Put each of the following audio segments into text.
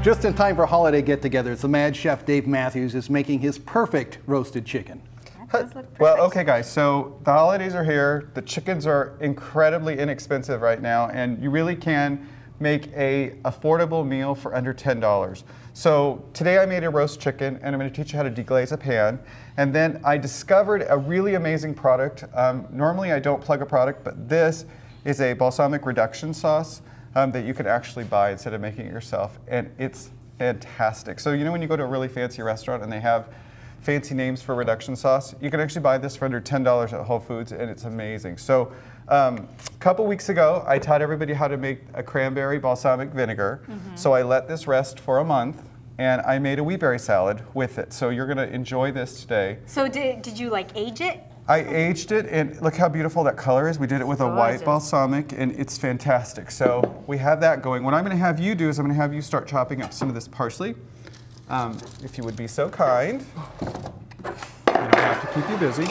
Just in time for holiday get-togethers, the Mad Chef Dave Matthews is making his perfect roasted chicken. Well, okay guys, so the holidays are here. The chickens are incredibly inexpensive right now, and you really can make a affordable meal for under $10. So today I made a roast chicken, and I'm going to teach you how to deglaze a pan. And then I discovered a really amazing product. Normally I don't plug a product, but this is a balsamic reduction sauce that you can actually buy instead of making it yourself, and it's fantastic. So you know when you go to a really fancy restaurant and they have fancy names for reduction sauce, you can actually buy this for under $10 at Whole Foods, and it's amazing. So a couple weeks ago, I taught everybody how to make a cranberry balsamic vinegar. So I let this rest for a month, and I made a wheat berry salad with it. So you're gonna enjoy this today. So did you like age it? I aged it, and look how beautiful that color is. We did it with a white balsamic, and it's fantastic. So we have that going. What I'm gonna have you do is I'm gonna have you start chopping up some of this parsley. If you would be so kind. I don't have to keep you busy.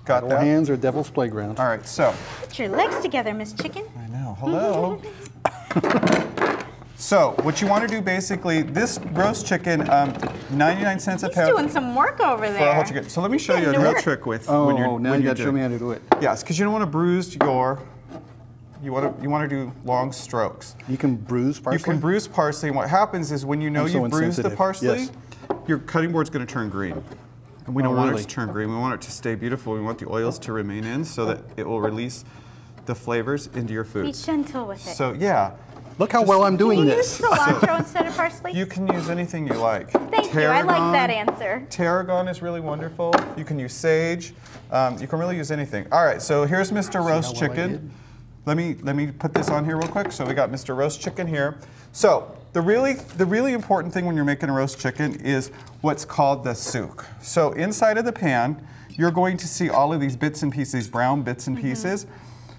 Got that? Hands are devil's playground. All right, so. Put your legs together, Miss Chicken. I know, hello. So what you want to do basically, this roast chicken, 99 cents a pound. He's doing some work over there. For a whole chicken. So let me show you a real trick with when you're now you got to show me how to do it. Yes, because you don't want to bruise your. You want to do long strokes. You can bruise parsley? You can bruise parsley, and what happens is when you know you've bruised the parsley, your cutting board's going to turn green. And we don't want it to turn green. We want it to stay beautiful. We want the oils to remain in so that it will release the flavors into your food. Be gentle with it. So yeah. Look how well I'm doing this. Can you use cilantro instead of parsley? You can use anything you like. Thank you, I like that answer. Tarragon is really wonderful. You can use sage. You can really use anything. All right, so here's Mr. Roast Chicken. Let me put this on here real quick. So we got Mr. Roast Chicken here. So the really important thing when you're making a roast chicken is what's called the souk. So inside of the pan, you're going to see all of these bits and pieces, these brown bits and pieces.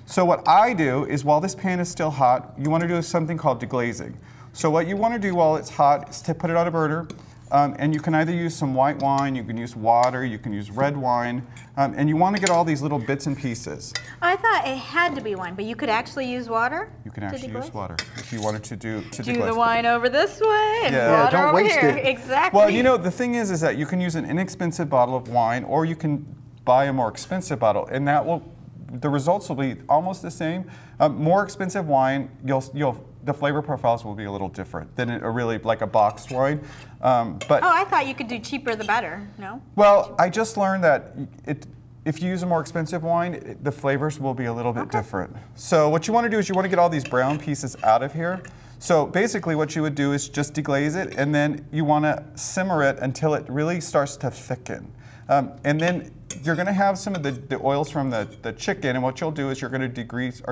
So what I do is while this pan is still hot, you want to do something called deglazing. So what you want to do while it's hot is to put it on a burner, and you can either use some white wine, you can use water, you can use red wine, and you want to get all these little bits and pieces. I thought it had to be wine, but you could actually use water? You can actually use water if you wanted to do the wine over this way and water don't over waste here. it. Exactly. Well, you know, the thing is that you can use an inexpensive bottle of wine, or you can buy a more expensive bottle, and that will, the results will be almost the same. More expensive wine, the flavor profiles will be a little different than a really like a boxed wine. But I thought you could do cheaper the better. No. Well, I just learned that if you use a more expensive wine, the flavors will be a little bit different. So what you want to do is you want to get all these brown pieces out of here. So basically what you would do is just deglaze it, and then you want to simmer it until it really starts to thicken. And then you're going to have some of the oils from the chicken, and what you'll do is you're going to degrease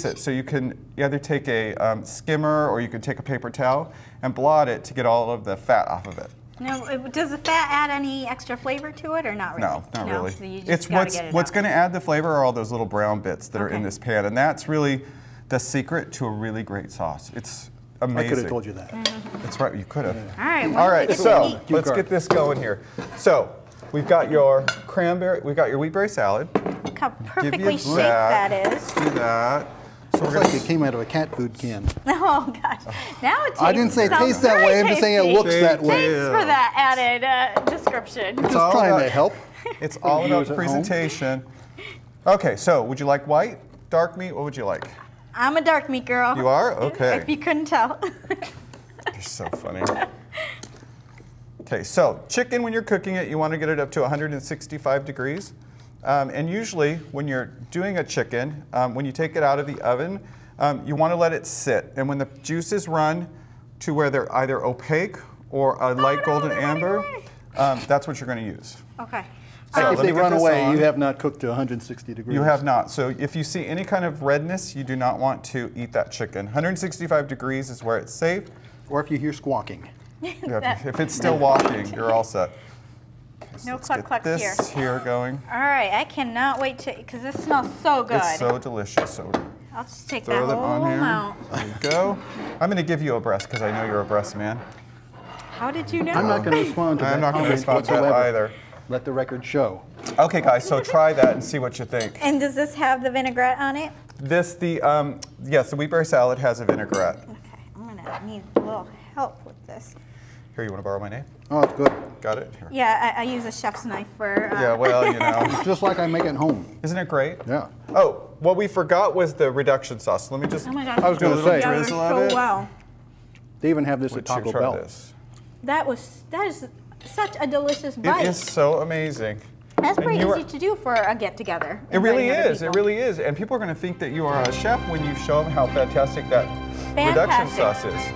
it. So you can either take a skimmer, or you can take a paper towel and blot it to get all of the fat off of it. Now, does the fat add any extra flavor to it, or not really? No, not really. So you just it's what's going to add the flavor are all those little brown bits that are in this pan, and that's really the secret to a really great sauce. It's amazing. I could have told you that. That's right, you could have. All right, so let's get this going here. So we've got your cranberry, we've got your wheat berry salad. Look how perfectly shaped that is. Let's do that. So it's like it came out of a cat food can. Oh gosh, now it tastes. I didn't say it tastes that way. I'm just saying it looks that way. Thanks for that added description. Just trying to help. It's all about presentation. Okay, so would you like white, dark meat? What would you like? I'm a dark meat girl. You are? Okay. If you couldn't tell. You're so funny. Okay, so chicken, when you're cooking it, you want to get it up to 165 degrees. And usually, when you're doing a chicken, when you take it out of the oven, you want to let it sit. And when the juices run to where they're either opaque or a light golden amber, that's what you're going to use. Okay. So if they run away, you have not cooked to 160 degrees. You have not. So if you see any kind of redness, you do not want to eat that chicken. 165 degrees is where it's safe. Or if you hear squawking. Yeah, if it's still walking, you're all set. Okay, so no cluck-clucks here. This here going. All right, I cannot wait to, because this smells so good. It's so delicious. So I'll just take throw that them whole on here. amount. There you go. I'm going to give you a breast because I know you're a breast man. How did you know? I'm not going to respond to that. I'm not going to respond to that either. Let the record show. Okay, guys, so try that and see what you think. And does this have the vinaigrette on it? Yes, the wheat berry salad has a vinaigrette. Okay, I'm need a little help with this. Here, you want to borrow my knife? Oh, it's good. Got it? Here. Yeah, I use a chef's knife for. Yeah, well, you know. It's just like I make it home. Isn't it great? Yeah. Oh, what we forgot was the reduction sauce. Let me just. Oh my gosh, I was gonna it's say. together Drizzle of so it. well. They even have this Let at you Taco try Bell. this. That is such a delicious bite. It is so amazing. That's And pretty you are- easy to do for a get-together. It really inviting other is. It people. really is. And people are going to think that you are a chef when you show them how fantastic that reduction Fantastic. sauce is.